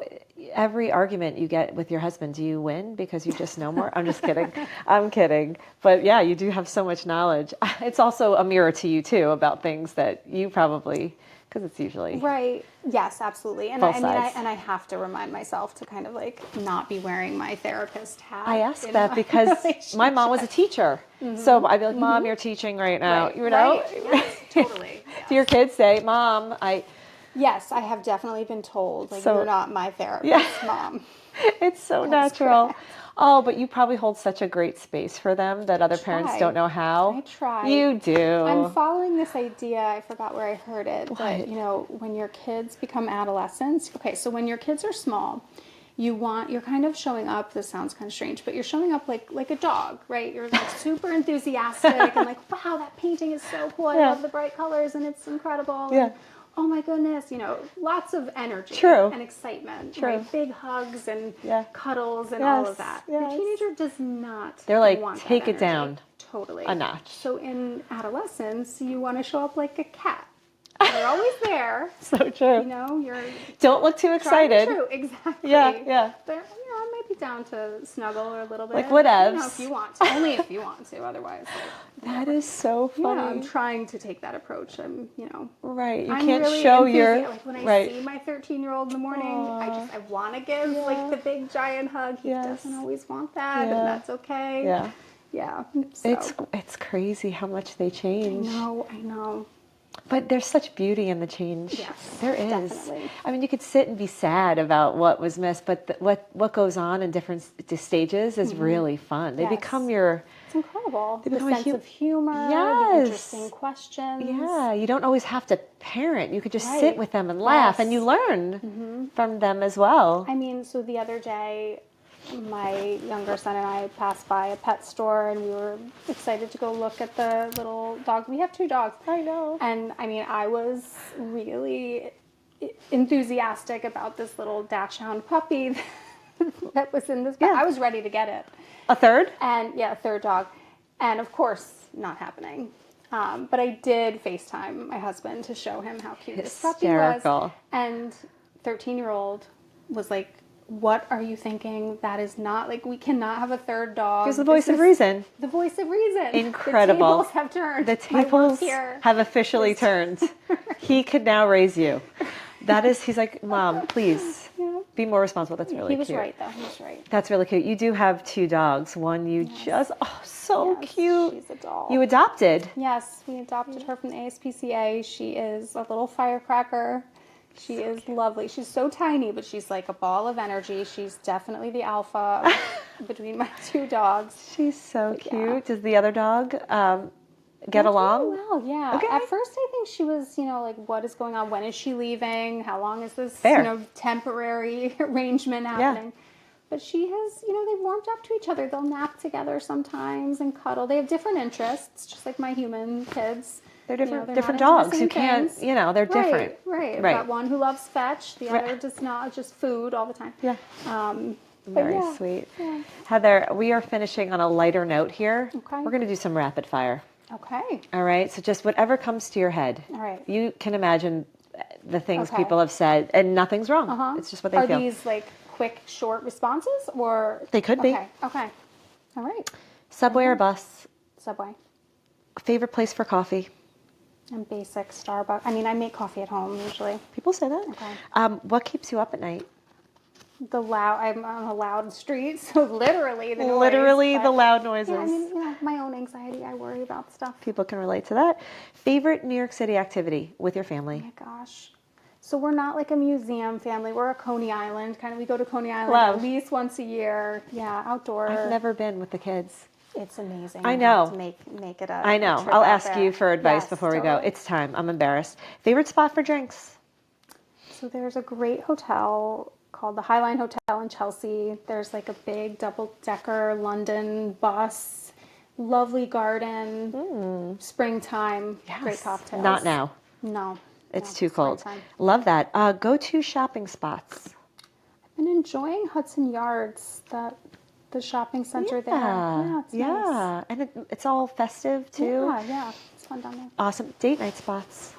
every argument you get with your husband, do you win because you just know more? I'm just kidding. I'm kidding. But yeah, you do have so much knowledge. It's also a mirror to you too about things that you probably, because it's usually right. Yes, absolutely. And both I mean, sides. I have to remind myself to kind of like not be wearing my therapist hat. I ask in that my because my mom was a teacher. So I'd be like, Mom, you're teaching right now. Right. You know? Right. Yes, totally. Do your kids say, Mom, Yes, I have definitely been told, like, So- you're not my therapist, Yeah. Mom. it's so That's natural. correct. Oh, but you probably hold such a great space for them that other parents Try. don't know how. I try. You do. I'm following this idea, I forgot where I heard it, What? that, you know, when your kids become adolescents, okay, so when your kids are small, you're kind of showing up, this sounds kind of strange, but you're showing up like a dog, right? You're like super enthusiastic and like, wow, that painting is so cool. I Yeah. love the bright colors and it's incredible. Yeah. And, oh my goodness, you know, lots of energy True. and excitement, True. right? Big hugs and Yeah. cuddles and Yes, all of that. yes. Your teenager does not They're like, want that take it energy. down Totally. a notch. So in adolescence, you want to show up like a cat. You're always there. So true. You know, you're Don't look too trying excited. to, exactly. Yeah. But, you know, I might be down to snuggle a little bit. Like whatevs. You know, if you want to. Only if you want to. Otherwise, like, That is so funny. yeah, I'm trying to take that approach. I'm, you know. Right. You I'm can't really show your like when I right. see my 13-year-old in the morning, I want to give like the big giant hug. He Yes. doesn't always want that, Yeah. and that's okay. Yeah. Yeah. So, It's crazy how much they change. I know. But there's such beauty in the change. Yes, There is. definitely. I mean, you could sit and be sad about what was missed, but what goes on in different stages is really fun. They Yes. become your It's incredible. The become a sense of humor, Yes. the interesting questions. yeah. You don't always have to parent. You could just sit Right. with them and laugh, and Yes. you learn from them as well. I mean, so the other day, my younger son and I passed by a pet store and we were excited to go look at the little dog. We have 2 dogs. I know. And I mean, I was really enthusiastic about this little dachshund puppy that was in this bag. Yeah. I was ready to get it. A third? And yeah, a 3rd dog. And of course, not happening. But I did FaceTime my husband to show him how cute this puppy was. Hysterical. And 13-year-old was like, what are you thinking? That is not, like, we cannot have a 3rd dog. Here's the voice of reason. The voice of reason. Incredible. The tables have turned. The My work tables here. have officially turned. He could now raise you. He's like, Mom, please be more responsible. That's really He was cute. right, though. He was right. That's really cute. You do have 2 dogs. One you so Yes, cute. She's a doll. You adopted. Yes, we adopted her from the ASPCA. She is a little firecracker. She is lovely. She's so tiny, but she's like a ball of energy. She's definitely the alpha between my 2 dogs. She's so cute. yeah. Does the other dog get along? Well, yeah. Okay. At first, I think she was, you know, like, what is going on? When is she leaving? How long is this, Fair. you know, temporary arrangement happening? But she has, you know, they've warmed up to each other. They'll nap together sometimes and cuddle. They have different interests, just like my human kids. They're You know, different they're different not into the dogs. same You can't, things. they're different. Right. I've Right. got one who loves fetch. The Right. other does not, just food all the time. Yeah. But Very yeah, sweet. yeah. Heather, we are finishing on a lighter note here. Okay. We're going to do some rapid fire. Okay. All right. So just whatever comes to your head. All right. You can imagine the things Okay. people have said, and nothing's wrong. Uh-huh. It's just what they Are feel. these like quick, short responses or? They could be. Okay. All right. Subway or bus? Subway. Favorite place for coffee? And basic Starbucks. I mean, I make coffee at home usually. People say that. Okay. What keeps you up at night? I'm on a loud street, so literally the noise. Literally but- the loud noises. Yeah, I mean, you know, my own anxiety. I worry about stuff. People can relate to that. Favorite New York City activity with your Oh family? my gosh. So we're not like a museum family. We're a Coney Island kind of. We go to Coney Island Love. at least once a year. Yeah, outdoor. I've never been with the kids. It's amazing. I You know. have to make it a. I know. a trip I'll out ask there. you for advice Yes, before we go. totally. It's time. I'm embarrassed. Favorite spot for drinks? So there's a great hotel called the Highline Hotel in Chelsea. There's like a big double-decker London bus, lovely garden, springtime, great cocktails. Not now. No. It's no, too cold. springtime. Love that. Go-to shopping spots. I've been enjoying Hudson Yards, the shopping center there. Yeah, it's nice. Yeah. And it's all festive too. Yeah, it's fun down there. Awesome. Date night spots.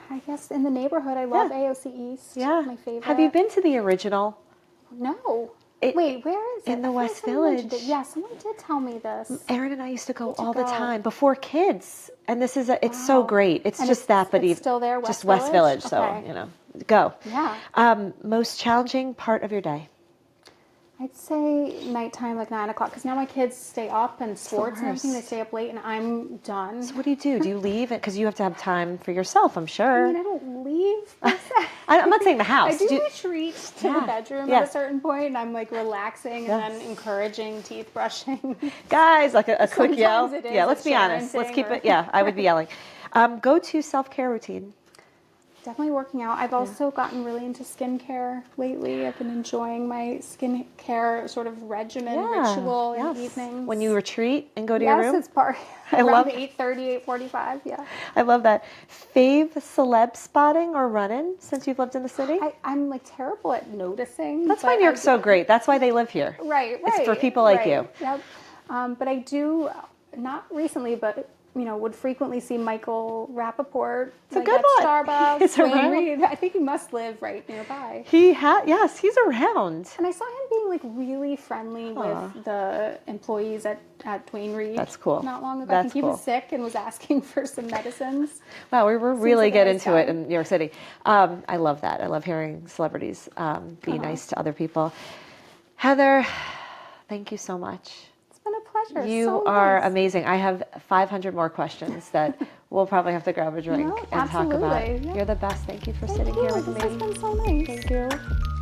I guess in the neighborhood, I love Yeah. AOC East. Yeah. My favorite. Have you been to the original? No. It- Wait, where is it? in the I feel like West someone mentioned Village. it. Yeah, someone did tell me this. Aaron and I used to go Need to all the go. time before kids, and this is it's so Wow. great. It's And just that, but it's even still there, just West West Village? Village. So Okay. go. Yeah. Most challenging part of your day. I'd say nighttime, like 9 o'clock, because now my kids stay up and sports and everything. They worst. stay up late, and I'm done. So what do you do? Do you leave it because you have to have time for yourself? I'm I sure. mean, I don't leave. Per se. I'm not saying the house. I do Do you- retreat to Yeah. the bedroom Yeah. at a certain point, and I'm like relaxing and Yes. then encouraging teeth brushing. Guys, like a quick yell. Sometimes it is Yeah, a let's be honest. Let's parenting keep or- it. Yeah, I would be yelling. Go to self-care routine. Definitely working out. I've also gotten really into skincare lately. I've been enjoying my skincare sort of regimen, ritual in the evenings. When you retreat and go to your room. Yes, it's part I around love- 8:30, 8:45. Yeah. I love that. Fave celeb spotting or run-in since you've lived in the city? I'm like terrible at noticing. That's why but New York's so great. That's why they live here. Right. It's for people like right. you. Yep. But I do, not recently, but would frequently see Michael Rappaport. It's a like good at one. Starbucks. It's Wayne around. Reed. I think he must live right nearby. Yes, he's around. And I saw him being like really friendly with the employees at Dwayne Reed. That's cool. Not long ago. I That's think he cool. was sick and was asking for some medicines. Wow, we were really like a get nice into it guy. in New York City. I love that. I love hearing celebrities be nice to other people. Heather, thank you so much. It's been a pleasure. You So are nice. amazing. I have 500 more questions that we'll probably have to grab a drink No, and talk about. absolutely. Yeah. You're the best. Thank you for Thank sitting you. here with This me. has been so nice. Thank you.